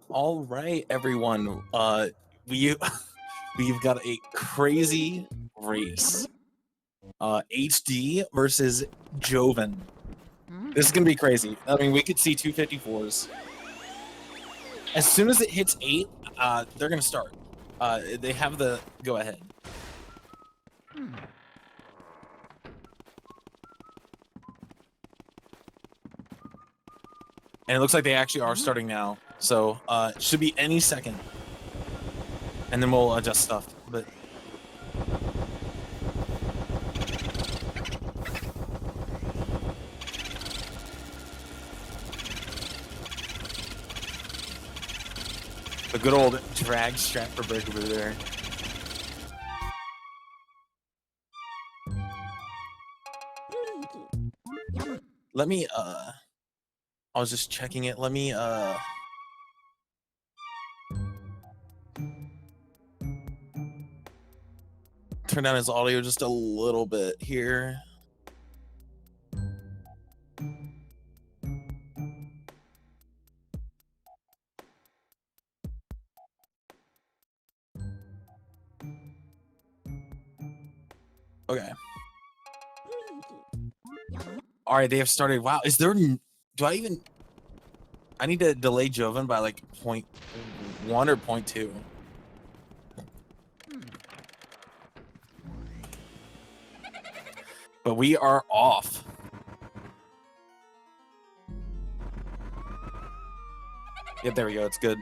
All right, everyone. We we've got a crazy race. HD versus Jovin. This is gonna be crazy. I mean, we could see 254s. As soon as it hits 8, they're gonna start. They have the go ahead. And it looks like they actually are starting now. So it should be any second. And then we'll adjust stuff. But the good old drag strap for breakaway there. Let me I was just checking it. Let me turn down his audio just a little bit here. Okay. All right, they have started. Wow, is there? Do I even? I need to delay Jovin by like 0.1 or 0.2. But we are off. Yeah, there we go. It's good.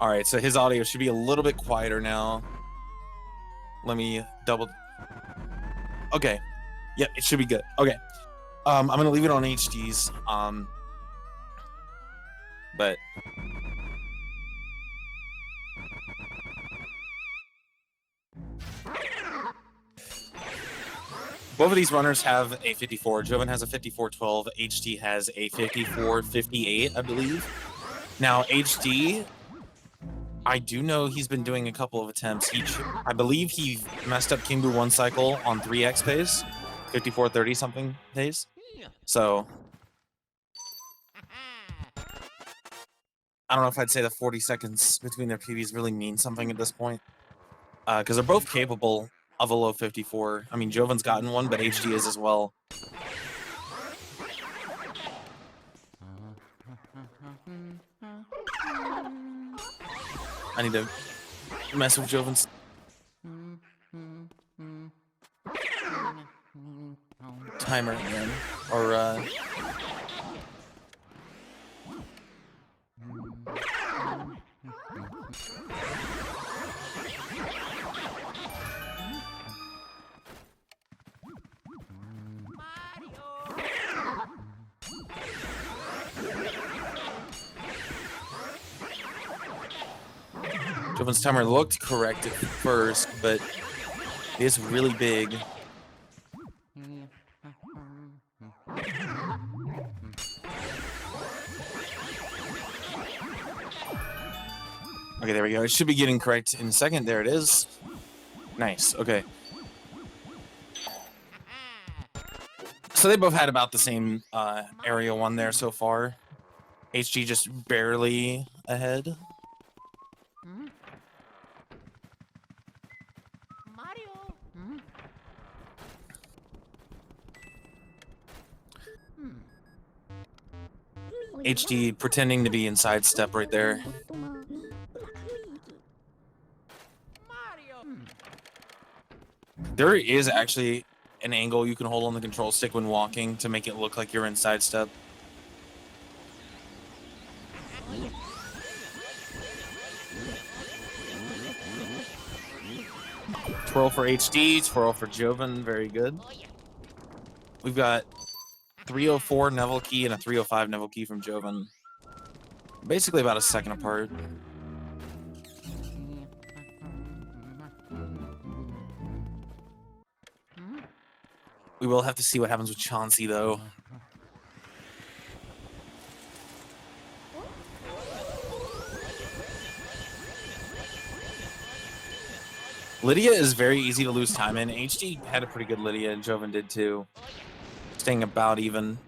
All right, so his audio should be a little bit quieter now. Let me double. Okay. Yep, it should be good. Okay. I'm gonna leave it on HDs. But both of these runners have a 54. Jovin has a 54.12. HD has a 54.58, I believe. Now HD, I do know he's been doing a couple of attempts. I believe he messed up King Boo one cycle on 3x pace, 54.30 something pace. So I don't know if I'd say the 40 seconds between their PBs really mean something at this point, because they're both capable of a low 54. I mean, Jovin's gotten one, but HD is as well. I need to mess with Jovin's timer again, or Jovin's timer looked correct at first, but it is really big. Okay, there we go. It should be getting correct in a second. There it is. Nice. Okay. So they both had about the same area one there so far. HG just barely ahead. HD pretending to be inside step right there. There is actually an angle you can hold on the control stick when walking to make it look like you're inside step. Twirl for HD, twirl for Jovin, very good. We've got 304 Neville key and a 305 Neville key from Jovin. Basically about a second apart. We will have to see what happens with Chauncey, though. Lydia is very easy to lose time in. HD had a pretty good Lydia, and Jovin did too. Staying about even.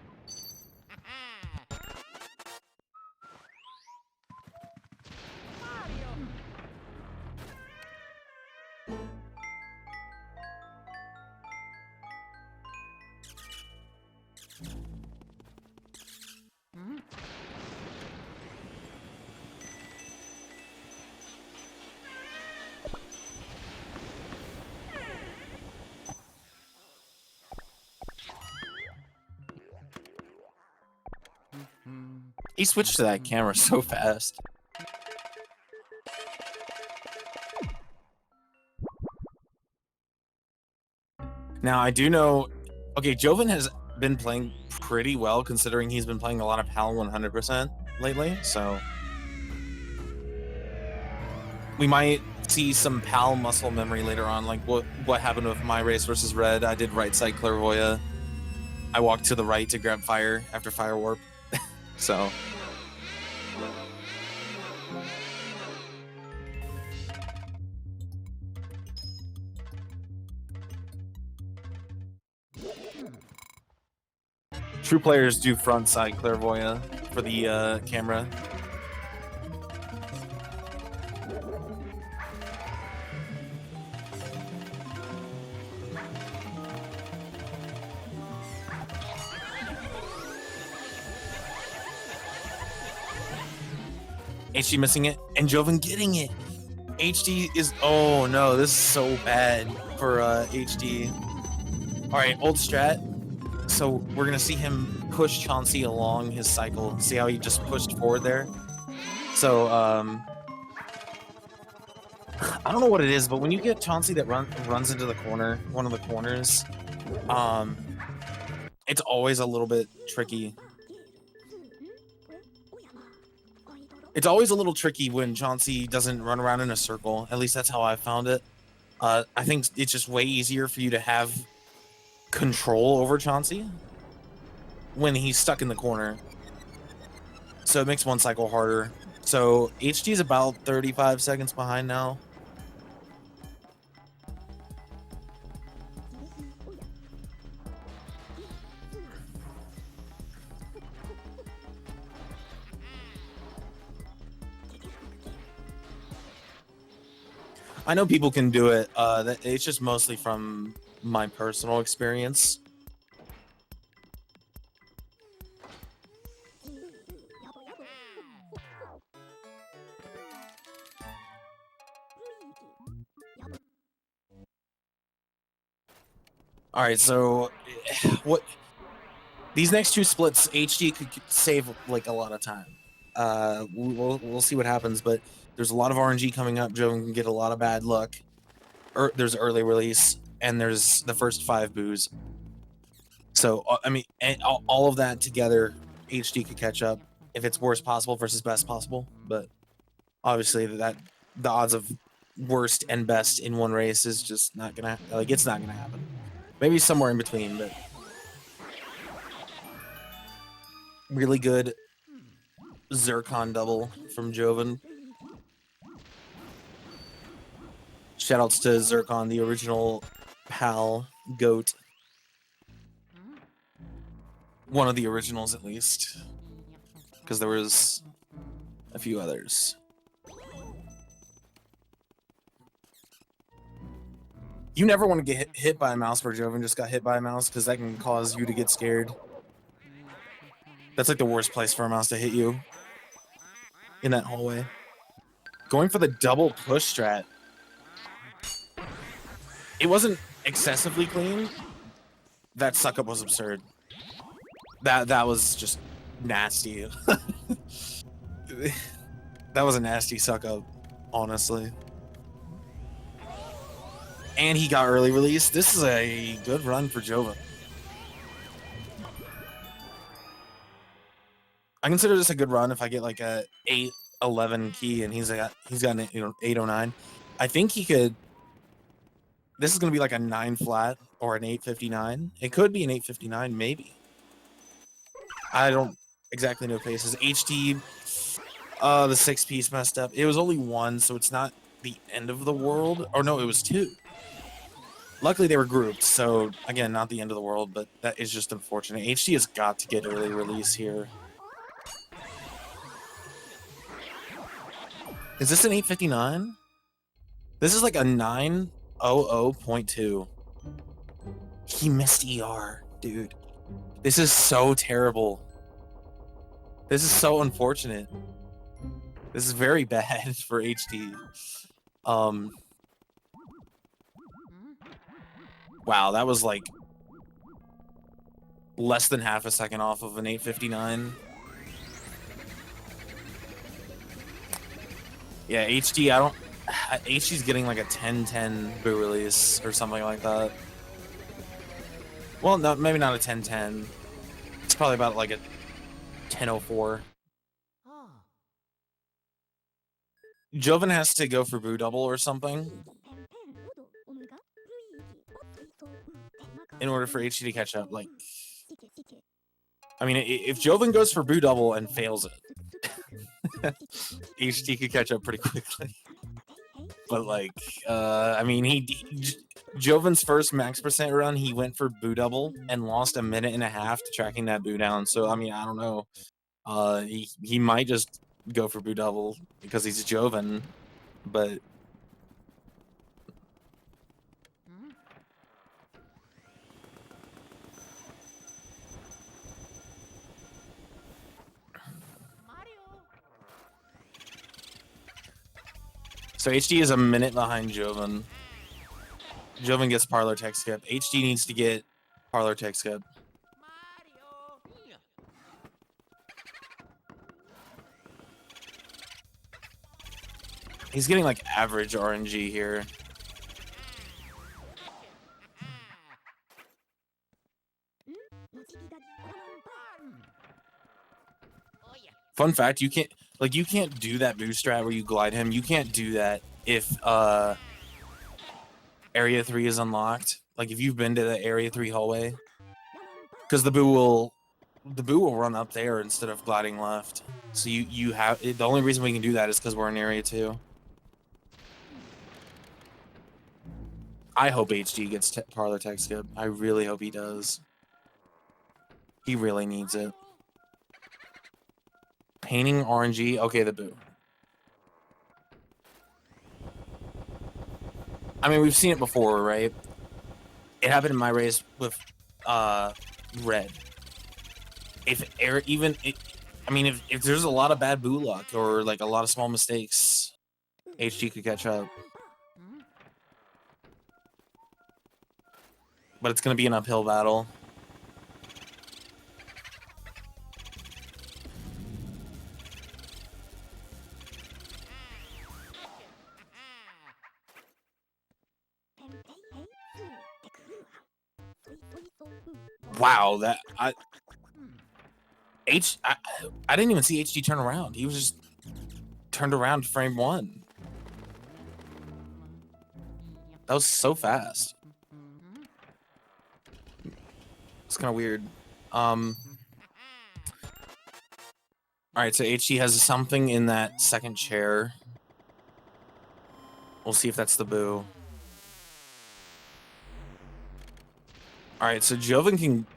He switched to that camera so fast. Now, I do know... Okay, Jovin has been playing pretty well, considering he's been playing a lot of PAL 100% lately, so... We might see some PAL muscle memory later on, like what happened with my race versus Red. I did right side clairvoyant. I walked to the right to grab fire after fire warp. So... True players do front side clairvoyant for the camera. HD missing it, and Jovin getting it. HD is... Oh no, this is so bad for HD. Alright, old strat. So we're gonna see him push Chauncey along his cycle. See how he just pushed forward there? So, I don't know what it is, but when you get Chauncey that runs into the corner, one of the corners, it's always a little bit tricky. It's always a little tricky when Chauncey doesn't run around in a circle. At least that's how I found it. I think it's just way easier for you to have control over Chauncey when he's stuck in the corner. So it makes one cycle harder. So HD is about 35 seconds behind now. I know people can do it. It's just mostly from my personal experience. All right, so what these next two splits, HD could save like a lot of time. We'll see what happens, but there's a lot of RNG coming up. Jovin can get a lot of bad luck. There's early release, and there's the first 5 boos. So I mean, all of that together, HD could catch up if it's worst possible versus best possible. But obviously, the odds of worst and best in one race is just not gonna it's not gonna happen. Maybe somewhere in between, but really good Zircon double from Jovin. Shoutouts to Zircon, the original PAL GOAT. One of the originals, at least. Because there was a few others. You never want to get hit by a mouse where Jovin just got hit by a mouse, because that can cause you to get scared. That's like the worst place for a mouse to hit you. In that hallway. Going for the double push strat. It wasn't excessively clean. That suck up was absurd. That was just nasty. That was a nasty suck up, honestly. And he got early release. This is a good run for Jovin. I consider this a good run if I get like a 811 key and he's got an 809. I think he could. This is gonna be like a 9 flat or an 859. It could be an 859, maybe. I don't exactly know paces. HD, the 6 piece messed up. It was only 1, so it's not the end of the world. Or no, it was 2. Luckily they were grouped, so again, not the end of the world, but that is just unfortunate. HD has got to get early release here. Is this an 859? This is like a 900.2. He missed ER, dude. This is so terrible. This is so unfortunate. This is very bad for HD. Wow, that was like less than half a second off of an 859. Yeah, HD, I don't... HD's getting like a 10-10 boo release or something like that. Well, no, maybe not a 10-10. It's probably about like a 10-04. Jovin has to go for boo double or something in order for HD to catch up. Like, I mean, if Jovin goes for boo double and fails it, HD could catch up pretty quickly. But like, I mean, Jovin's first max percent run, he went for boo double and lost 1.5 minutes to tracking that boo down. So I mean, I don't know. He might just go for boo double because he's Jovin, but. So HD is 1 minute behind Jovin. Jovin gets parlor tech skip. HD needs to get parlor tech skip. He's getting like average RNG here. Fun fact, you can't do that boost strat where you glide him. You can't do that if area 3 is unlocked. Like if you've been to the area 3 hallway, because the boo will run up there instead of gliding left. So you have the only reason we can do that is because we're in area 2. I hope HD gets parlor tech skip. I really hope he does. He really needs it. Painting RNG. Okay, the boo. I mean, we've seen it before, right? It happened in my race with red. I mean, if there's a lot of bad boo luck or like a lot of small mistakes, HD could catch up. But it's gonna be an uphill battle. Wow, I didn't even see HD turn around. He was just turned around frame 1. That was so fast. It's kind of weird. All right, so HD has something in that second chair. We'll see if that's the boo. All right, so Jovin can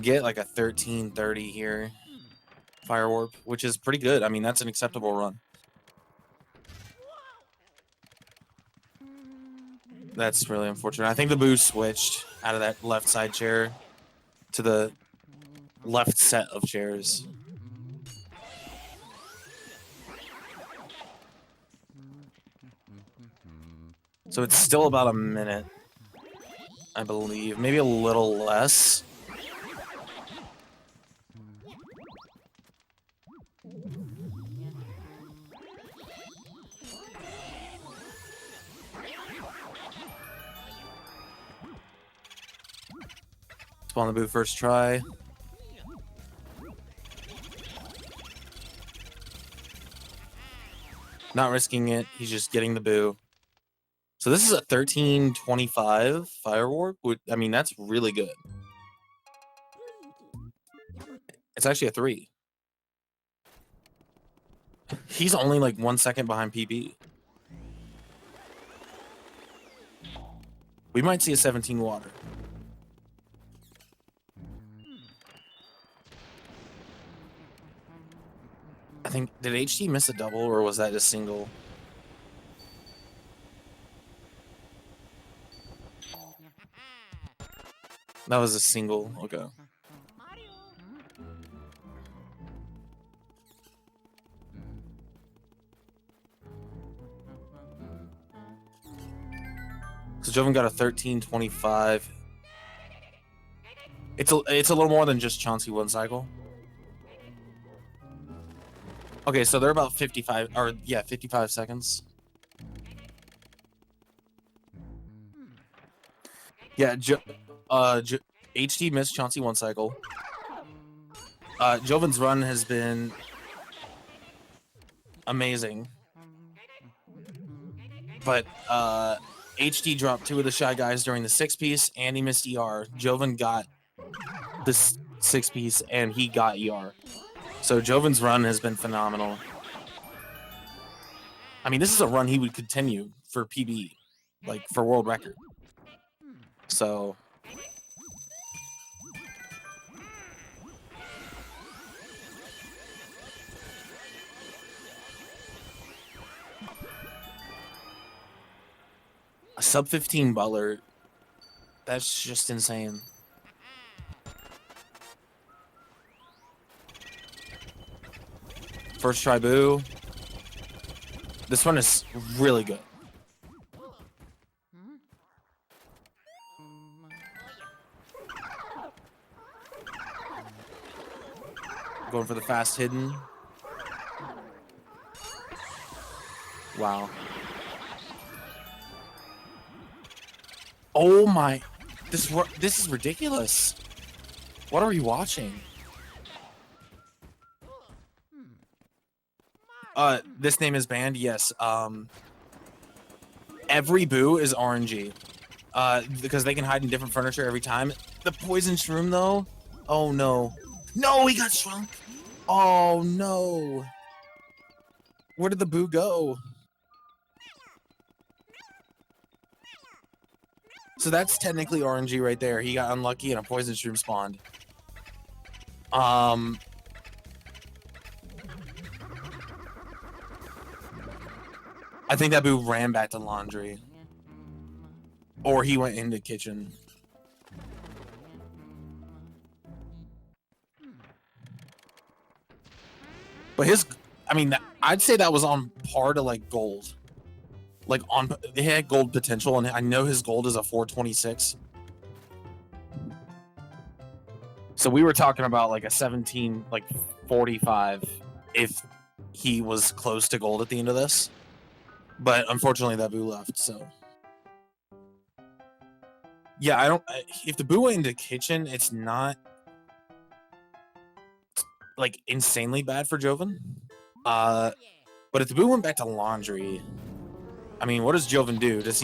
get like a 13:30 here. Fire warp, which is pretty good. I mean, that's an acceptable run. That's really unfortunate. I think the boo switched out of that left side chair to the left set of chairs. So it's still about 1 minute, I believe. Maybe a little less. Spawn the boo first try. Not risking it. He's just getting the boo. So this is a 13:25 fire warp. I mean, that's really good. It's actually a 3. He's only like 1 second behind PB. We might see a 17 water. I think, did HD miss a double or was that a single? That was a single. Okay. So Jovin got a 13:25. It's a little more than just Chauncey 1 cycle. Okay, so they're about 55, or yeah, 55 seconds. Yeah, HD missed Chauncey one cycle. Jovin's run has been amazing. But HD dropped 2 of the Shy Guys during the 6-piece, and he missed ER. Jovin got the 6-piece, and he got ER. So Jovin's run has been phenomenal. I mean, this is a run he would continue for PB, like for world record. So a sub 15 Butler, that's just insane. First try boo. This one is really good. Going for the fast hidden. Wow. Oh my, this is ridiculous. What are we watching? This name is banned. Yes. Every boo is RNG. Because they can hide in different furniture every time. The poison shroom though. Oh no. No, he got shrunk. Oh no. Where did the boo go? So that's technically RNG right there. He got unlucky and a poison shroom spawned. I think that boo ran back to laundry. Or he went into kitchen. But his, I mean, I'd say that was on par to like gold. Like they had gold potential, and I know his gold is a 426. So we were talking about like a 17, like 45 if he was close to gold at the end of this. But unfortunately that boo left, so. Yeah, if the boo went into kitchen, it's not like insanely bad for Jovin. But if the boo went back to laundry, I mean, what does Jovin do? Is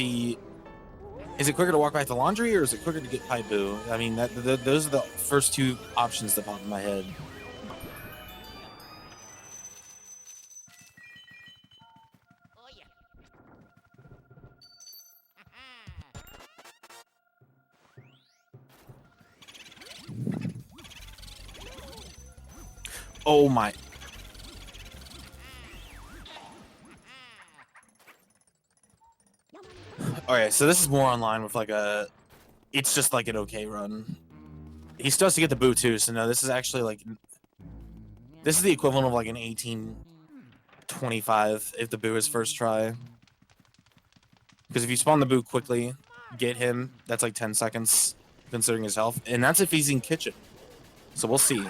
it quicker to walk back to laundry, or is it quicker to get pipe boo? I mean, those are the first 2 options that pop in my head. Oh my. Alright, so this is more online with like it's just like an okay run. He still has to get the boo too, so no, this is actually like, this is the equivalent of like an 18-25 if the boo is first try. Because if you spawn the boo quickly, get him, that's like 10 seconds considering his health, and that's if he's in kitchen. So we'll see.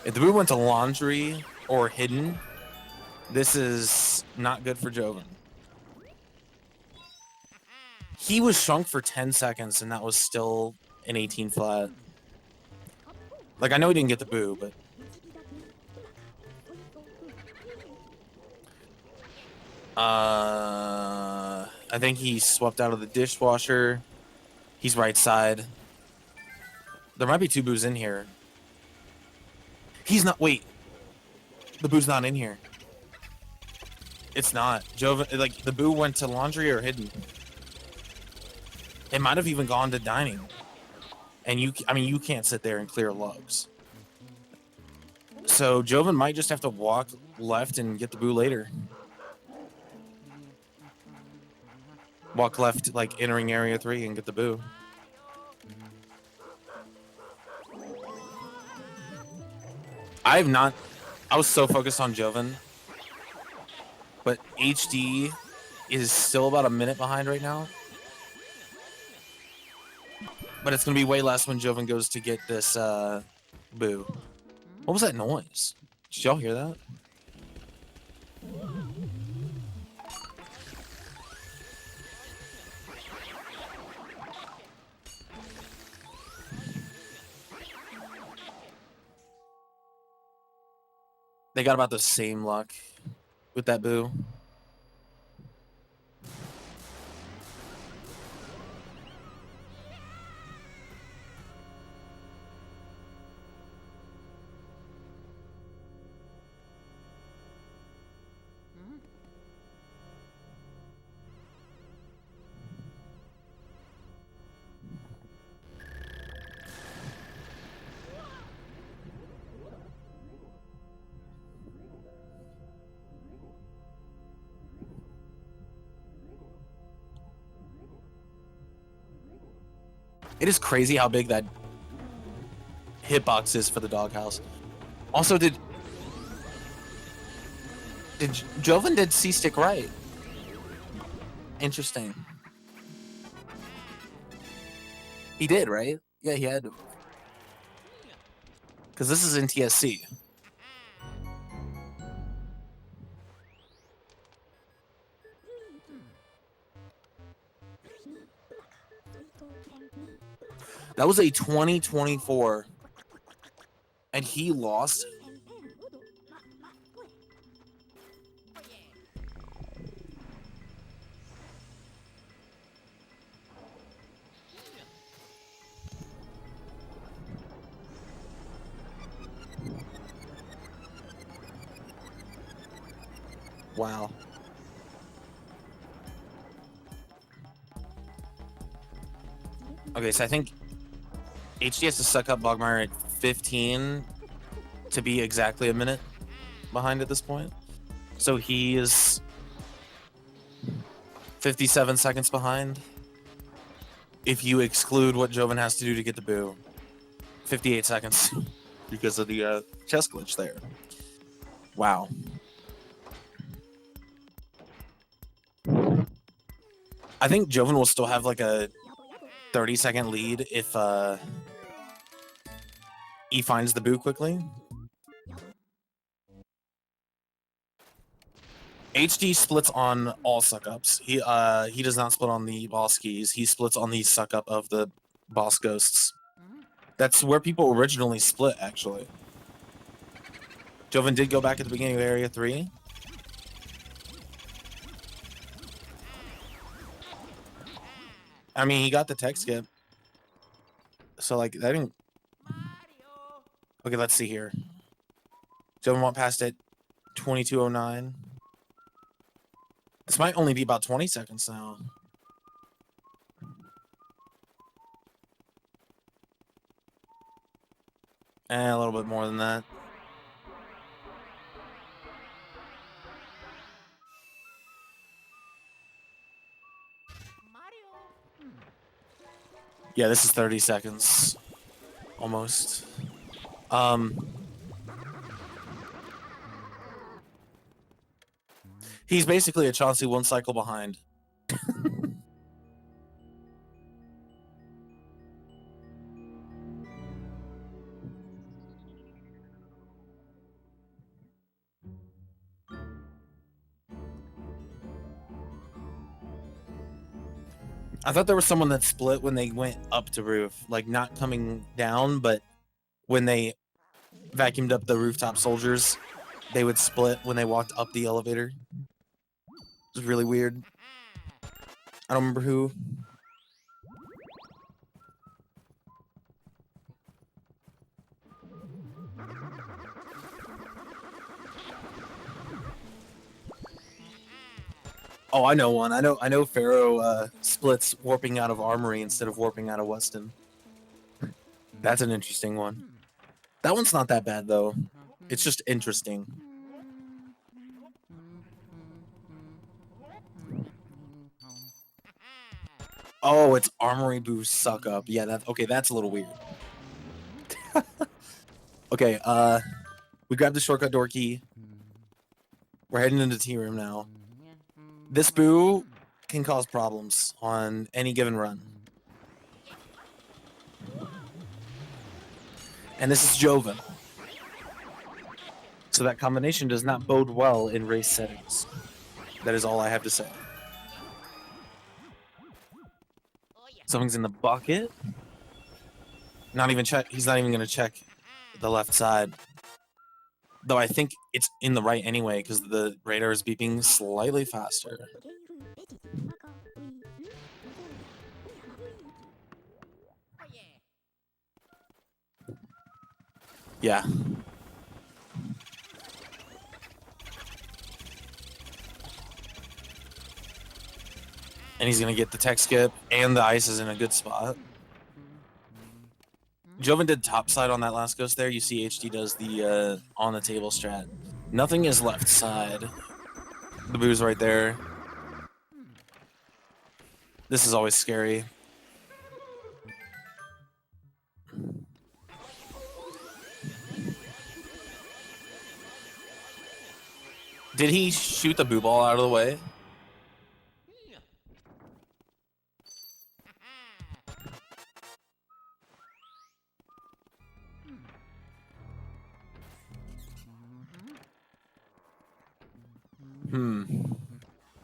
If the boo went to laundry or hidden, this is not good for Jovin. He was shrunk for 10 seconds, and that was still an 18 flat. Like, I know he didn't get the boo, but... I think he swept out of the dishwasher. He's right side. There might be 2 boos in here. He's not. Wait. The boo's not in here. It's not. Jovin, like, the boo went to laundry or hidden. It might have even gone to dining. And I mean, you can't sit there and clear lugs. So Jovin might just have to walk left and get the boo later. Walk left, like, entering area 3 and get the boo. I was so focused on Jovin, but HD is still about a minute behind right now. But it's going to be way less when Jovin goes to get this boo. What was that noise? Did y'all hear that? They got about the same luck with that boo. It is crazy how big that hitbox is for the doghouse. Also, did Jovin did C-stick right? Interesting. He did, right? Yeah, he had to. Because this is in TSC. That was a 2024. And he lost. Wow. Okay, so I think HD has to suck up Bogmire at 15 to be exactly a minute behind at this point. So he is 57 seconds behind. If you exclude what Jovin has to do to get the boo. 58 seconds because of the chest glitch there. Wow. I think Jovin will still have like a 30-second lead if he finds the boo quickly. HD splits on all suck-ups. He does not split on the boss keys. He splits on the suck-up of the boss ghosts. That's where people originally split, actually. Jovin did go back at the beginning of Area 3. I mean, he got the tech skip. So, like, I didn't... Okay, let's see here. Jovin went past it 22:09. This might only be about 20 seconds now. A little bit more than that. Yeah, this is 30 seconds. Almost. He's basically a Chauncey one cycle behind. I thought there was someone that split when they went up to roof, like not coming down, but when they vacuumed up the rooftop soldiers, they would split when they walked up the elevator. It was really weird. I don't remember who. Oh, I know one. I know Pharaoh splits warping out of Armory instead of warping out of Weston. That's an interesting one. That one's not that bad though. It's just interesting. Oh, it's Armory boost suck up. Yeah, that's okay. That's a little weird. Okay, we grabbed the shortcut door key. We're heading into Tea Room now. This boo can cause problems on any given run. And this is Jovin. So that combination does not bode well in race settings. That is all I have to say. Something's in the bucket. Not even check. He's not even going to check the left side. Though I think it's in the right anyway because the radar is beeping slightly faster. Yeah. And he's going to get the tech skip, and the ice is in a good spot. Jovin did topside on that last ghost there. You see HD does the on the table strat. Nothing is left side. The boo's right there. This is always scary. Did he shoot the boo ball out of the way?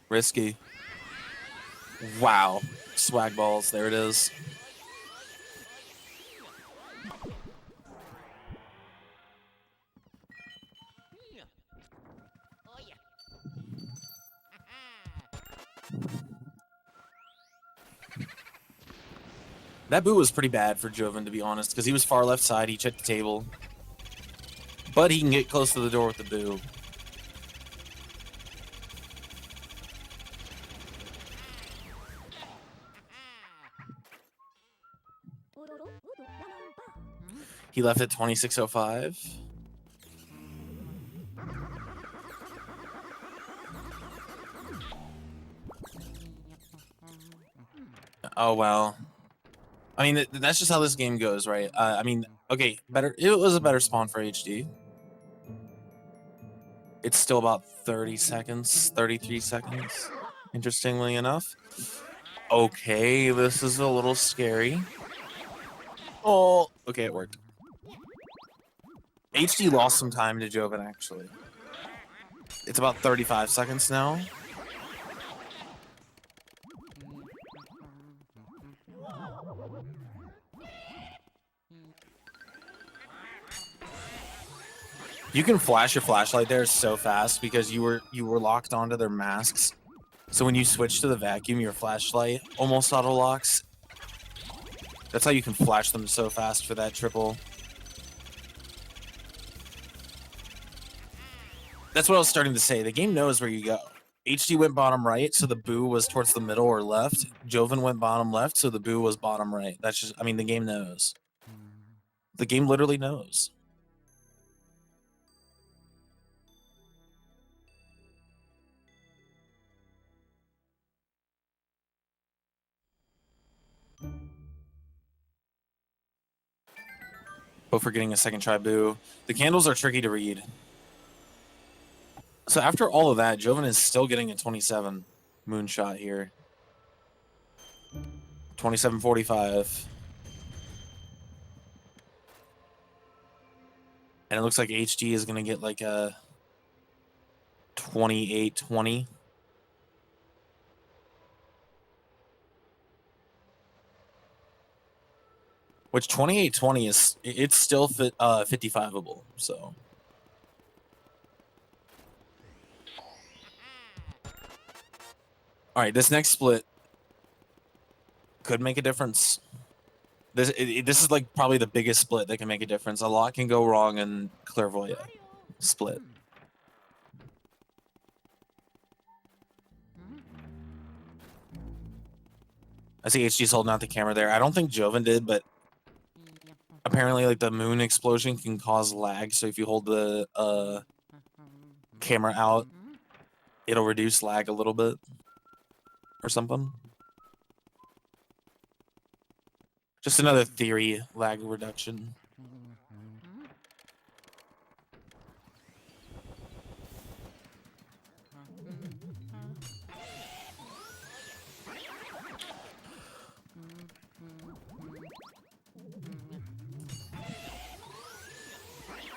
Risky. Wow. Swag balls. There it is. That boo was pretty bad for Jovin, to be honest, because he was far left side. He checked the table. But he can get close to the door with the boo. He left at 26:05. Oh, well. I mean, that's just how this game goes, right? I mean, okay, better. It was a better spawn for HD. It's still about 30 seconds, 33 seconds, interestingly enough. Okay, this is a little scary. Oh, okay, it worked. HD lost some time to Jovin, actually. It's about 35 seconds now. You can flash your flashlight there so fast because you were locked onto their masks. So when you switch to the vacuum, your flashlight almost auto locks. That's how you can flash them so fast for that triple. That's what I was starting to say. The game knows where you go. HD went bottom right, so the boo was towards the middle or left. Jovin went bottom left, so the boo was bottom right. That's just, I mean, the game knows. The game literally knows. Hope for getting a second try boo. The candles are tricky to read. So after all of that, Jovin is still getting a 27 moonshot here. 27:45. And it looks like HD is going to get like a 28-20. Which 28-20 is, it's still 55able, so. All right, this next split could make a difference. This is like probably the biggest split that can make a difference. A lot can go wrong in Clairvoyant split. I see HG's holding out the camera there. I don't think Jovin did, but apparently like the moon explosion can cause lag. So if you hold the camera out, it'll reduce lag a little bit or something. Just another theory, lag reduction.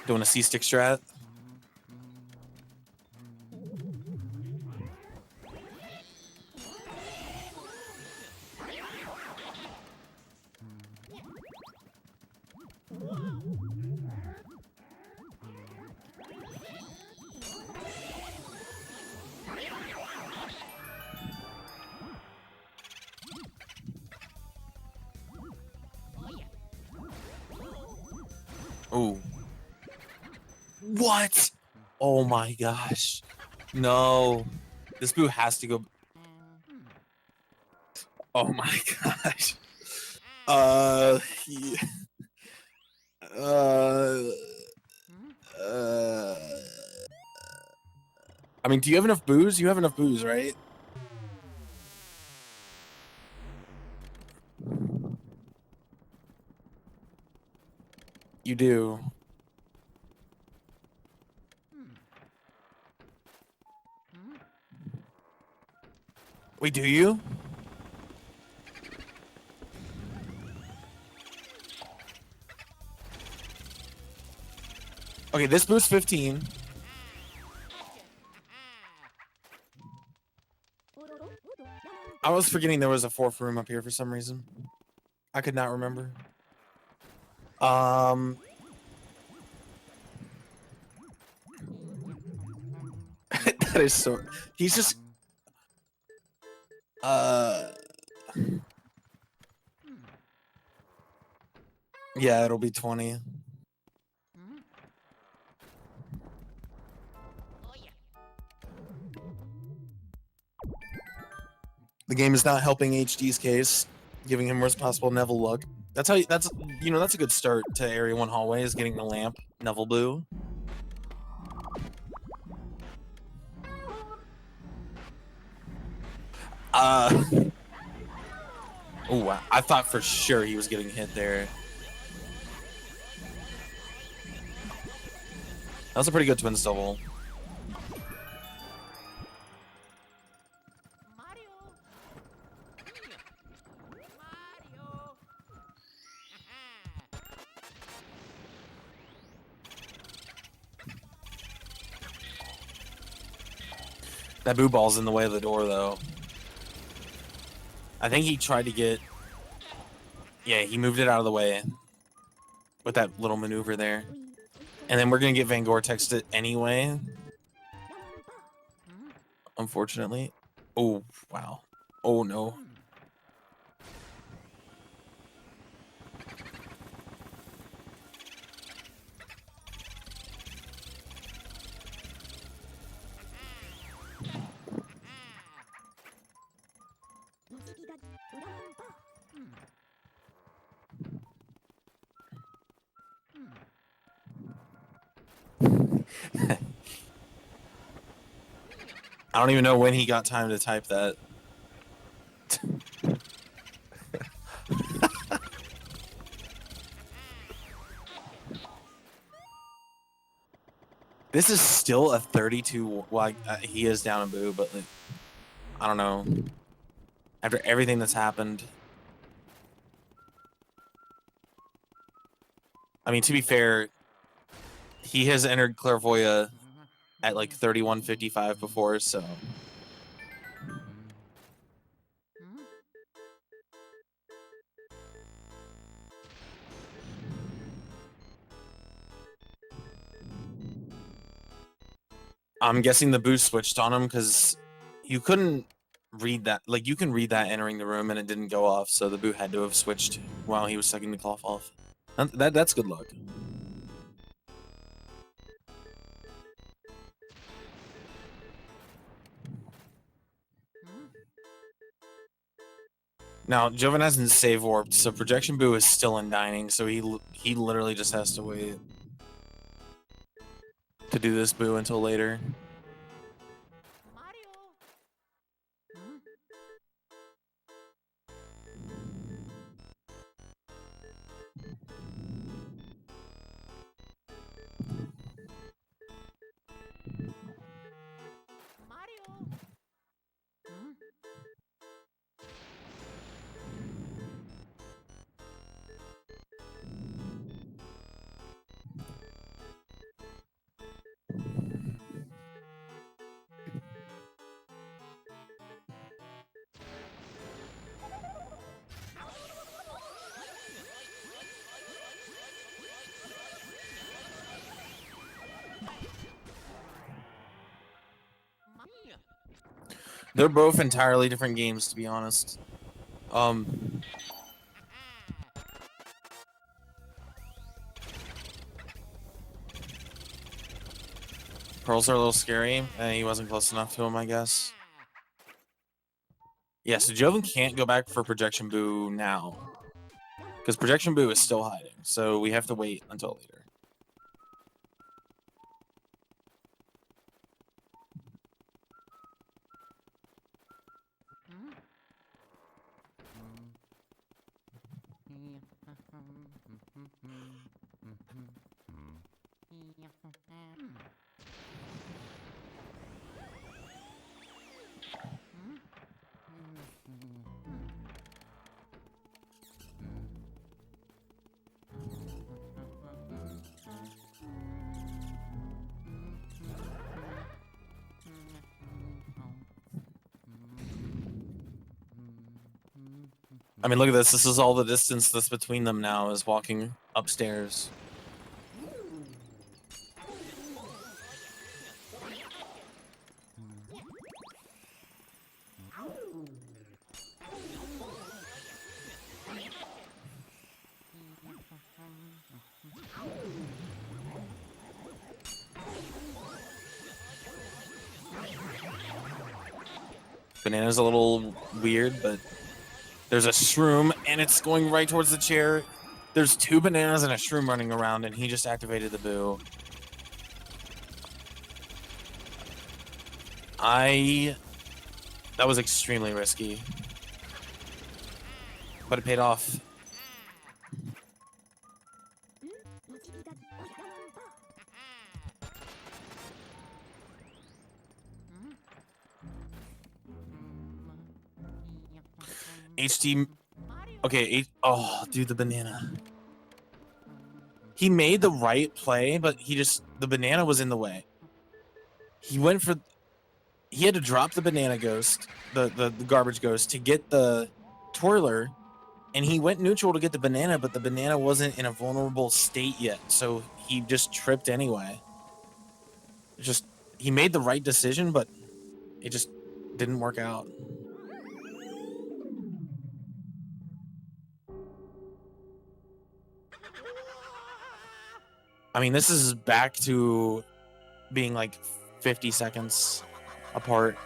Doing a C-stick strat. Oh. What? Oh my gosh. No. This boo has to go. Oh my gosh. He, I mean, do you have enough booze? You have enough booze, right? You do. Wait, do you? Okay, this boost 15. I was forgetting there was a fourth room up here for some reason. I could not remember. That is so. He's just. Yeah, it'll be 20. The game is not helping HD's case, giving him worst possible Neville luck. That's how. That's that's a good start to Area 1 hallway is getting the lamp Neville Boo. Oh, I thought for sure he was getting hit there. That was a pretty good twins double. That boo ball's in the way of the door, though. I think he tried to get... Yeah, he moved it out of the way with that little maneuver there. And then we're going to get Van Gore-Texed it anyway. Unfortunately. Oh, wow. Oh, no. I don't even know when he got time to type that. This is still a 32. Well, he is down in boo, but like, I don't know. After everything that's happened. I mean, to be fair, he has entered Clairvoya at like 31:55 before, so. I'm guessing the boost switched on him because you couldn't read that. Like, you can read that entering the room and it didn't go off, so the boot had to have switched while he was sucking the cloth off. That's good luck. Now, Jovin hasn't save warped, so Projection Boo is still in dining, so he literally just has to wait to do this boo until later. They're both entirely different games, to be honest. Pearls are a little scary, and he wasn't close enough to him, I guess. Yeah, so Jovin can't go back for Projection Boo now. Because Projection Boo is still hiding, so we have to wait until later. I mean, look at this. This is all the distance that's between them now, is walking upstairs. Banana's a little weird, but there's a shroom, and it's going right towards the chair. There's 2 bananas and a shroom running around, and he just activated the boo. That was extremely risky, but it paid off. HD. Okay, oh, dude, the banana. He made the right play, but the banana was in the way. He had to drop the banana ghost, the garbage ghost, to get the twirler, and he went neutral to get the banana, but the banana wasn't in a vulnerable state yet, so he just tripped anyway. He made the right decision, but it just didn't work out. I mean, this is back to being like 50 seconds apart.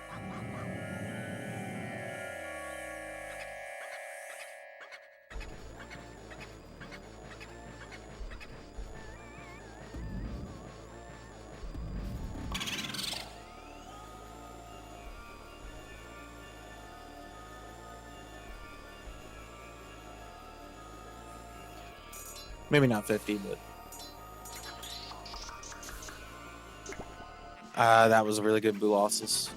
Maybe not 50, but that was a really good Boo losses.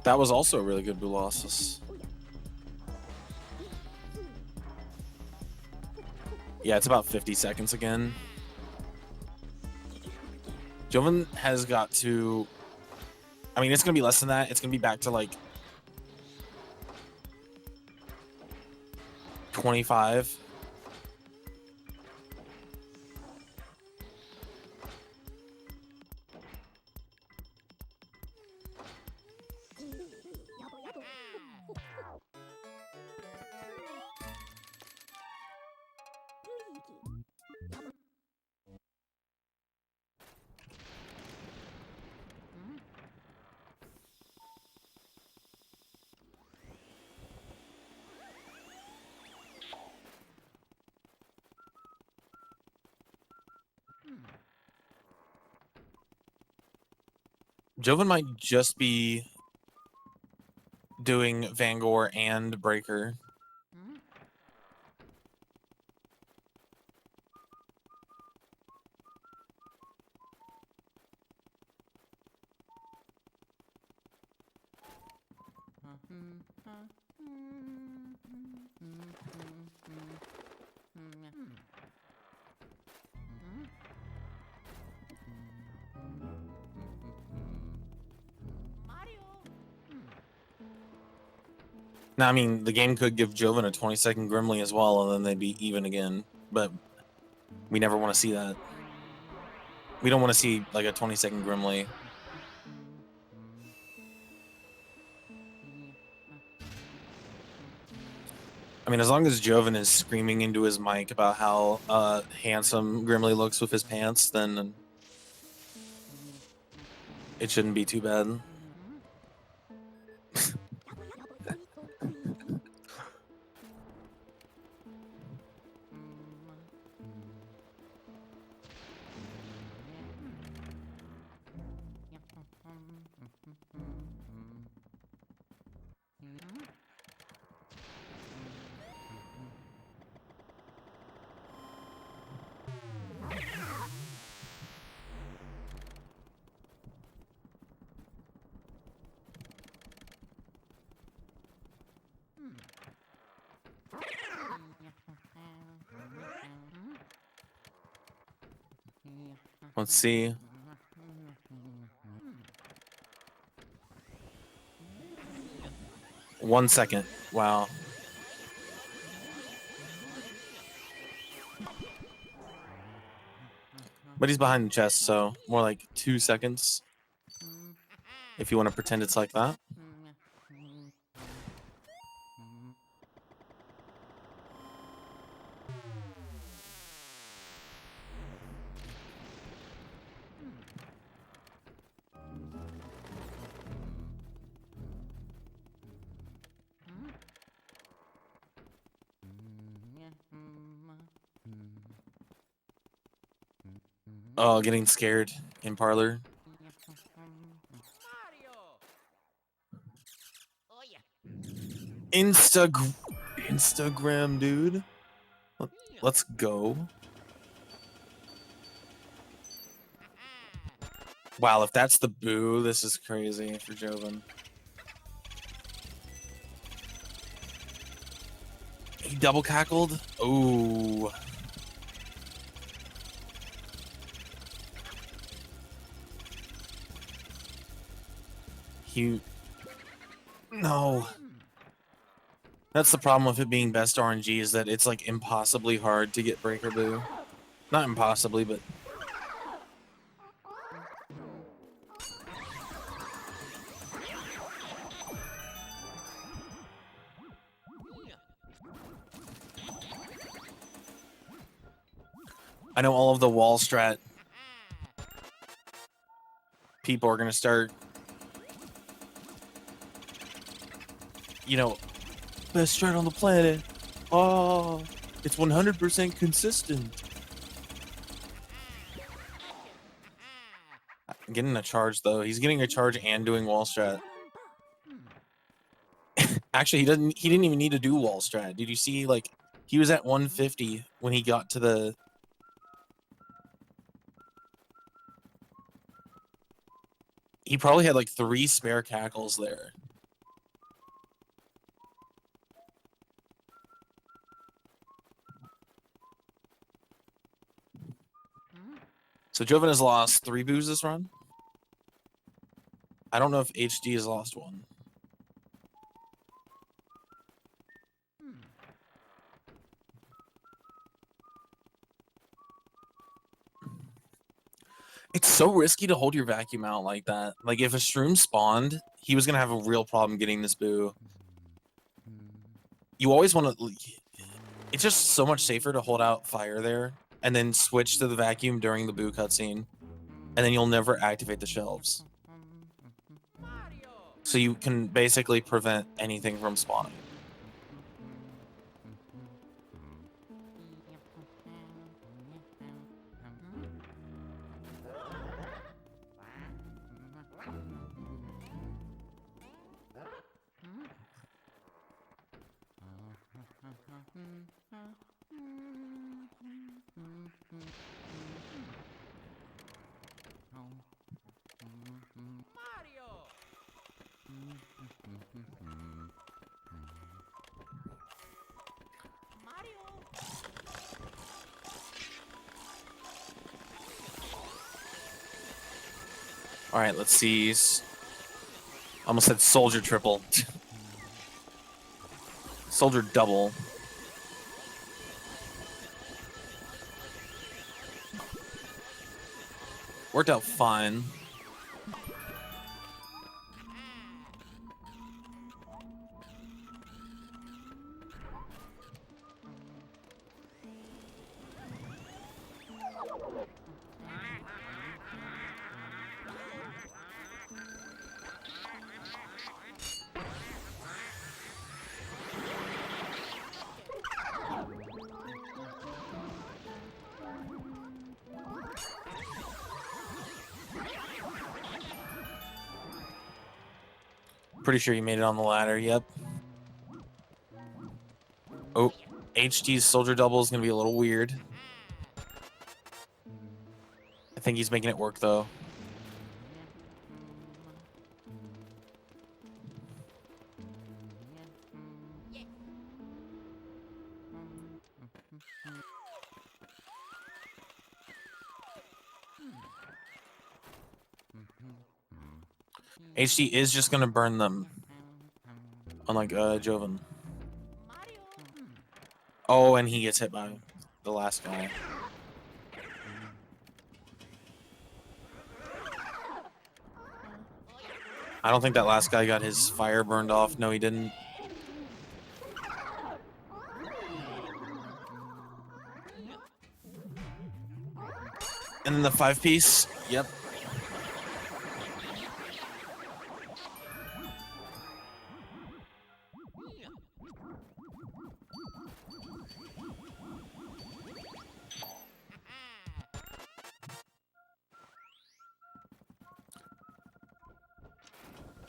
That was also a really good Boo losses. Yeah, it's about 50 seconds again. Jovin has got to... I mean, it's going to be less than that. It's going to be back to like 25. Jovin might just be doing Vangor and Breaker. Now, I mean, the game could give Jovin a 20-second Grimly as well, and then they'd be even again. But we never want to see that. We don't want to see like a 20-second Grimly. I mean, as long as Jovin is screaming into his mic about how handsome Grimly looks with his pants, then it shouldn't be too bad. Let's see. One second. Wow. But he's behind the chest, so more like 2 seconds. If you want to pretend it's like that. Oh, getting scared in parlor. Instagram, dude. Let's go. Wow, if that's the boo, this is crazy for Jovin. He double cackled? Ooh. No. That's the problem with it being best RNG, is that it's like impossibly hard to get Breaker Boo. Not impossibly, but... I know all of the wall strat people are gonna start, you know, best strat on the planet. Oh, it's 100% consistent. Getting a charge though. He's getting a charge and doing wall strat. Actually, he didn't even need to do wall strat. Did you see, like, he was at 150 when he got to the... He probably had like 3 spare cackles there. So Jovin has lost 3 boos this run. I don't know if HD has lost 1. It's so risky to hold your vacuum out like that. Like, if a shroom spawned, he was gonna have a real problem getting this boo. You always want to... It's just so much safer to hold out fire there and then switch to the vacuum during the boo cutscene, and then you'll never activate the shelves. So you can basically prevent anything from spawning. All right, let's see. Almost said soldier triple. Soldier double. Worked out fine. Pretty sure you made it on the ladder, yep. Oh, HD's soldier double is going to be a little weird. I think he's making it work, though. HD is just going to burn them. Unlike Jovin. Oh, and he gets hit by the last guy. I don't think that last guy got his fire burned off. No, he didn't. And then the 5-piece. Yep.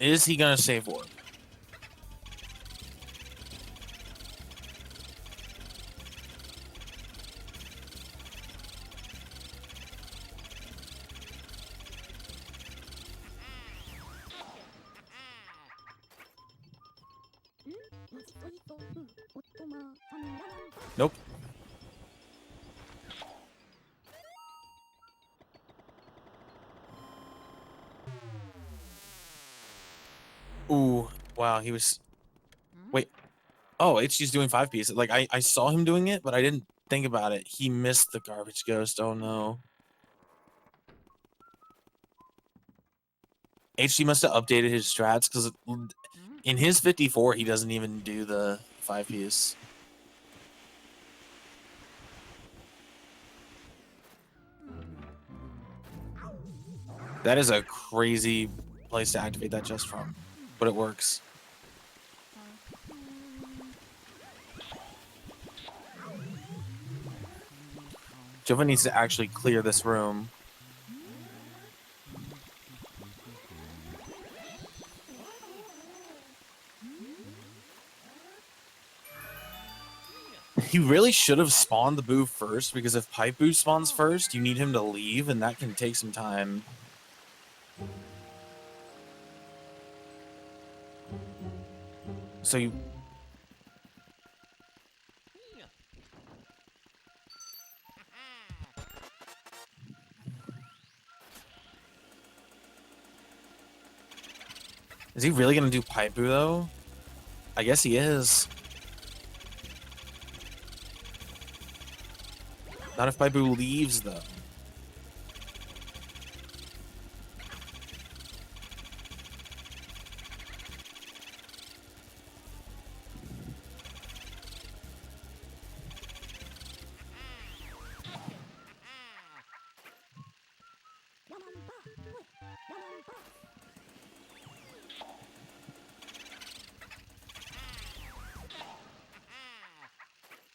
Is he gonna save war? Nope. Ooh, wow, he was... Wait. Oh, HG's doing 5-piece. Like, I saw him doing it, but I didn't think about it. He missed the garbage ghost. Oh, no. HG must have updated his strats, because in his 54, he doesn't even do the 5-piece. That is a crazy place to activate that just from, but it works. Jovin needs to actually clear this room. He really should have spawned the boo first, because if Pipe Boo spawns first, you need him to leave, and that can take some time. So you... Is he really gonna do Pipe Boo, though? I guess he is. Not if Pipe Boo leaves, though.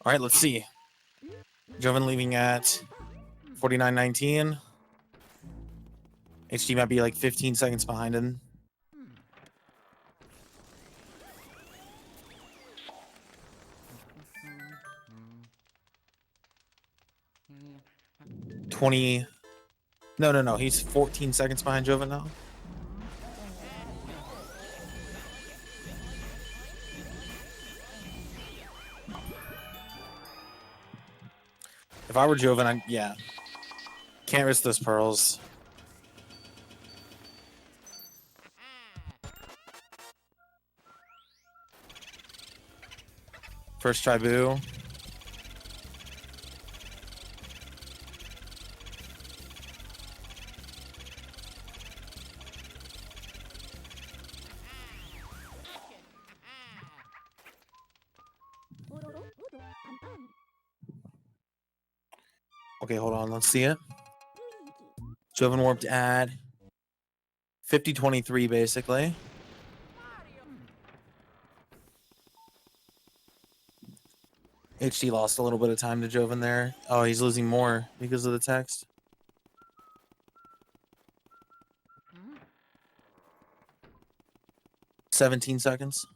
All right, let's see. Jovin leaving at 49.19. HD might be like 15 seconds behind him. No. He's 14 seconds behind Jovin now. If I were Jovin, yeah. Can't risk those pearls. First try boo. Okay, hold on. Let's see it. Jovin warped ad. 50-23, basically. HD lost a little bit of time to Jovin there. Oh, he's losing more because of the text. Hmm? 17 seconds.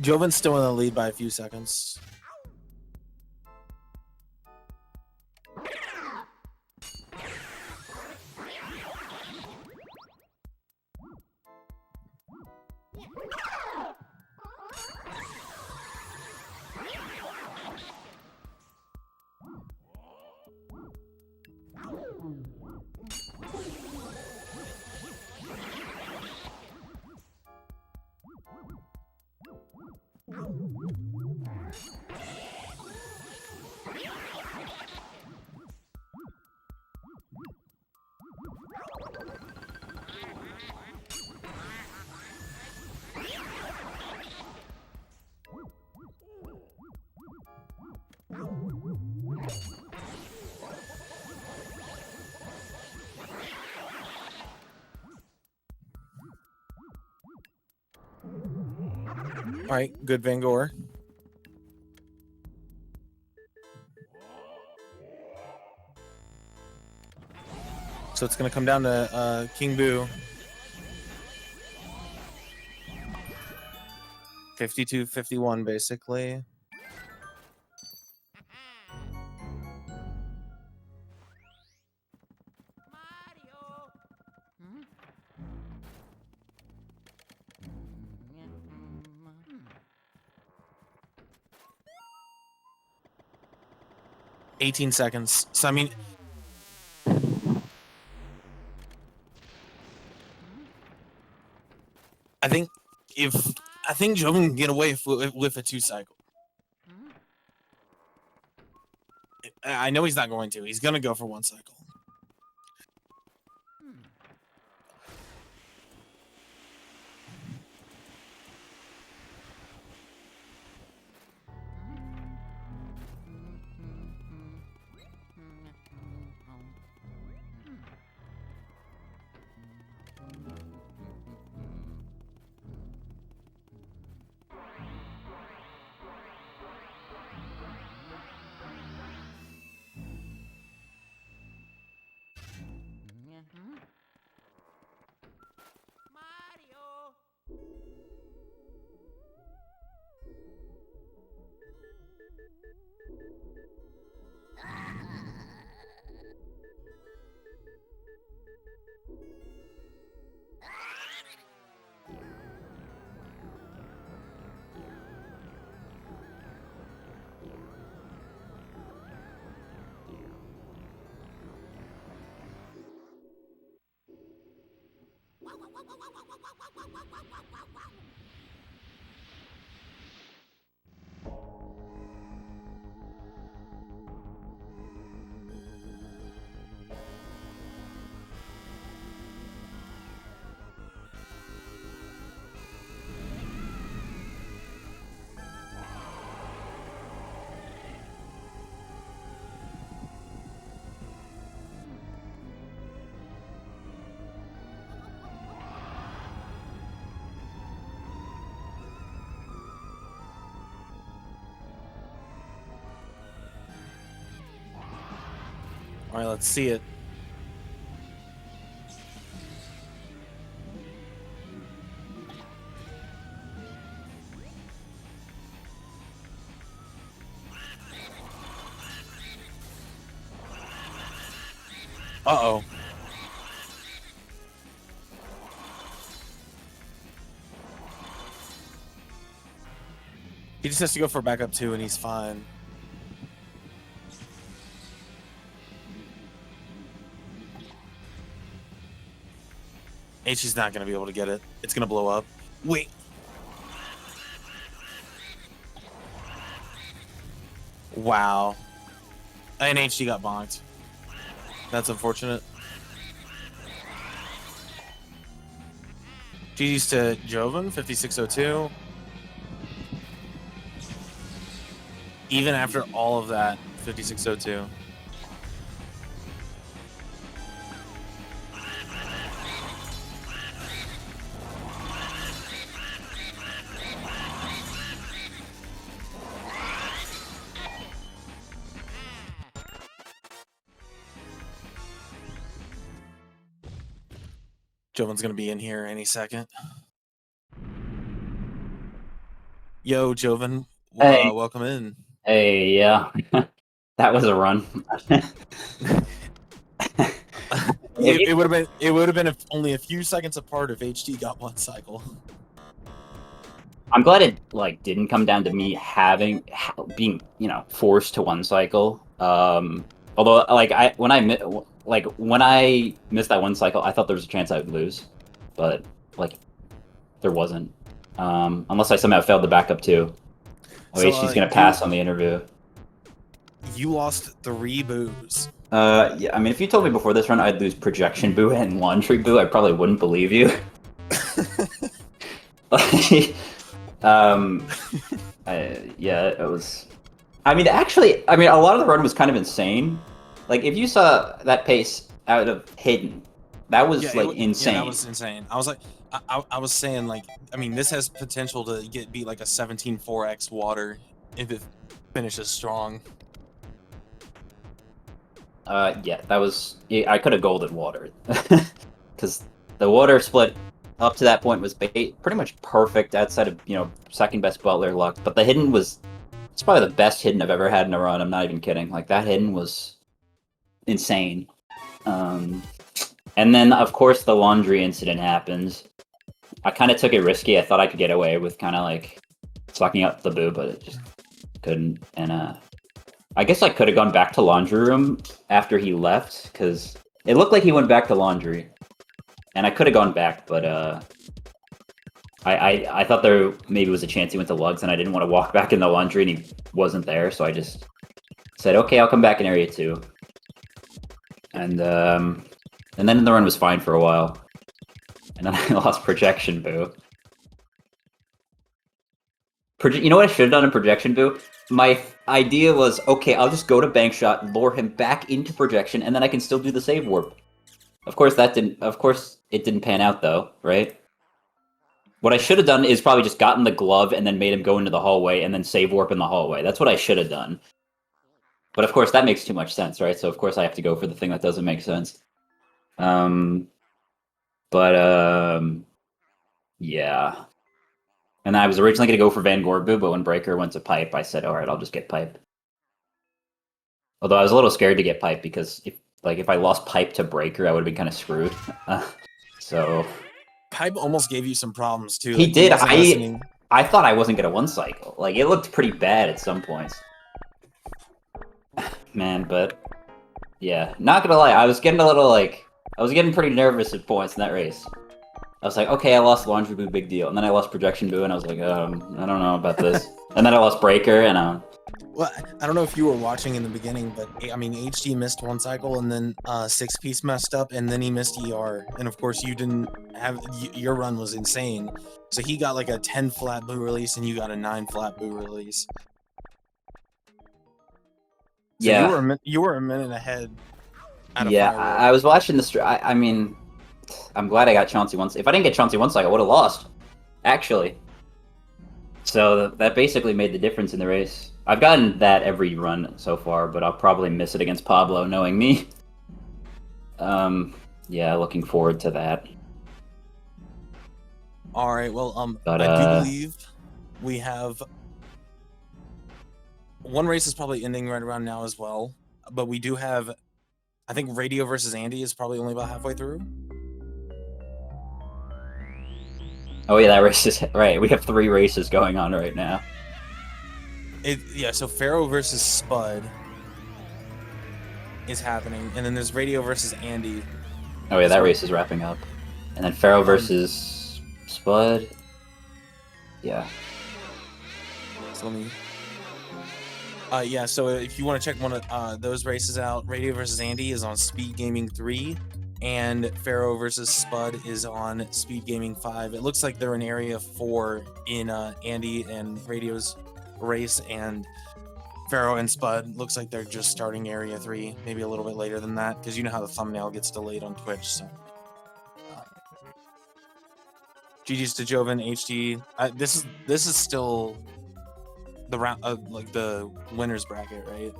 Jovin's still in the lead by a few seconds. All right, good Vangor. So it's going to come down to King Boo. 52-51, basically. Mario. Hmm? 18 seconds. So, I mean, I think Jovin can get away with a 2-cycle. I know he's not going to. He's going to go for 1 cycle. Mario. All right, let's see it. Uh-oh. He just has to go for backup 2 and he's fine. HD's not going to be able to get it. It's going to blow up. Wait. Wow. And HD got bonked. That's unfortunate. GG's to Jovin, 5602. Even after all of that, 5602. Jovin's gonna be in here any second. Yo, Jovin, Hey. welcome in. Hey, yeah. That was a run. It would have been only a few seconds apart if HD got one cycle. I'm glad it didn't come down to me being forced to one cycle. Although when I missed that one cycle, I thought there was a chance I would lose, but there wasn't. Unless I somehow failed the backup too. Oh, So, HD's gonna pass on the interview. You lost 3 boos. Yeah, I mean, if you told me before this run I'd lose projection boo and laundry boo, I probably wouldn't believe you. Yeah, it was. I mean, actually, a lot of the run was kind of insane. Like, if you saw that pace out of hidden, that was insane. Yeah, that was insane. I was like, I was saying this has potential to be like a 17-4x water if it finishes strong. Yeah, that was. I could have golded water because the water split up to that point was pretty much perfect outside of second best Butler luck. But the hidden it's probably the best hidden I've ever had in a run. I'm not even kidding. Like, that hidden was insane. And then of course the laundry incident happens. I kind of took it risky. I thought I could get away with kind of sucking up the boo, but it just couldn't. And I guess I could have gone back to laundry room after he left, because it looked like he went back to laundry, and I could have gone back, but I thought there maybe was a chance he went to lugs, and I didn't want to walk back in the laundry, and he wasn't there, so I just said, okay, I'll come back in area 2. And then the run was fine for a while, and then I lost projection boo. You know what I should have done in projection boo? My idea was, okay, I'll just go to bank shot, lure him back into projection, and then I can still do the save warp. Of course it didn't pan out though, right? What I should have done is probably just gotten the glove and then made him go into the hallway and then save warp in the hallway. That's what I should have done. But of course that makes too much sense, right? So of course I have to go for the thing that doesn't make sense. Yeah. And I was originally going to go for Van Gorbu, but when Breaker went to Pipe, I said, alright, I'll just get Pipe. Although I was a little scared to get Pipe, because if I lost Pipe to Breaker, I would have been kind of screwed. So... Pipe almost gave you some problems, too. He did. I thought I wasn't going to one cycle. It looked pretty bad at some points. Man, but... Yeah, not going to lie, I was getting a little, I was getting pretty nervous at points in that race. I was like, okay, I lost Laundry Boo, big deal. And then I lost Projection Boo, and I was like, I don't know about this. And then I lost Breaker, and Well, I don't know if you were watching in the beginning, but HD missed one cycle, and then 6-piece messed up, and then he missed ER. And of course, you didn't have your run was insane. So he got a 10 flat boo release, and you got a 9 flat boo release. So yeah, you were a minute ahead. Yeah, I was watching the I mean, I'm glad I got Chauncey once. If I didn't get Chauncey once, I would have lost, actually. So that basically made the difference in the race. I've gotten that every run so far, but I'll probably miss it against Pablo, knowing me. Yeah, looking forward to that. All right. Well, But, I do believe we have one race is probably ending right around now as well, but we do have. I think Radio versus Andy is probably only about halfway through. Oh yeah, that race is right. We have 3 races going on right now. Yeah. So Pharaoh versus Spud is happening, and then there's Radio versus Andy. Oh yeah, that race is wrapping up, and then Pharaoh versus Spud. Yeah. So let me. Yeah. So if you want to check one of those races out, Radio versus Andy is on SpeedGaming 3, and Pharaoh versus Spud is on SpeedGaming 5. It looks like they're in Area 4 in Andy and Radio's race, and Pharaoh and Spud looks like they're just starting Area 3, maybe a little bit later than that, because you know how the thumbnail gets delayed on Twitch. So, GG's to Jovin, HD. This is still the round, like the winners bracket, right?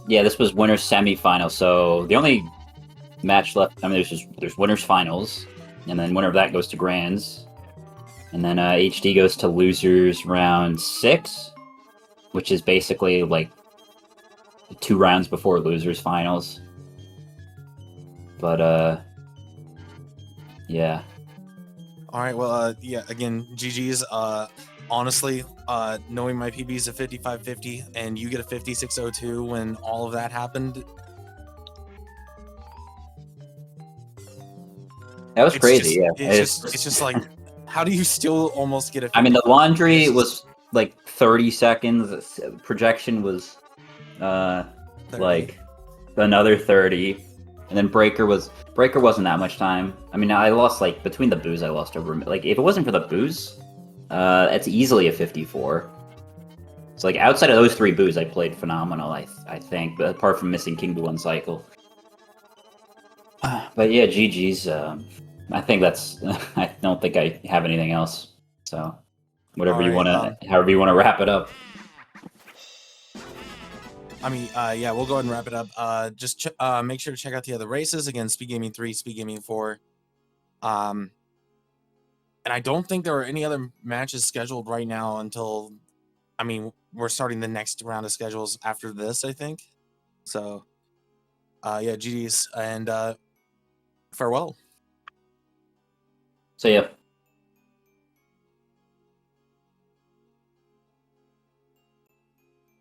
Yeah, this was winners semifinal. So the only match left. I mean, there's winners finals, and then winner of that goes to grands, and then HD goes to losers round 6. Which is basically like 2 rounds before losers finals. But yeah. All right. Well, yeah. Again, GG's. Honestly, knowing my PB is a 5550 and you get a 5602 when all of that happened. That was crazy. Yeah. It's just like, how do you still almost get a? I mean, the laundry was like 30 seconds. The projection was 30. Like another 30, and then breaker wasn't that much time. I mean, I lost like between the boos, I lost over like if it wasn't for the boos, it's easily a 54. So like outside of those 3 boos, I played phenomenal. I think, but apart from missing King to 1 cycle. But yeah, GG's. I think that's. I don't think I have anything else. So, whatever you want to, however you want to wrap it up. I mean, yeah, we'll go ahead and wrap it up. Just make sure to check out the other races. Again, SpeedGaming 3, SpeedGaming 4. And I don't think there are any other matches scheduled right now until, I mean, we're starting the next round of schedules after this, I think. So, yeah, GG's and farewell. So yeah.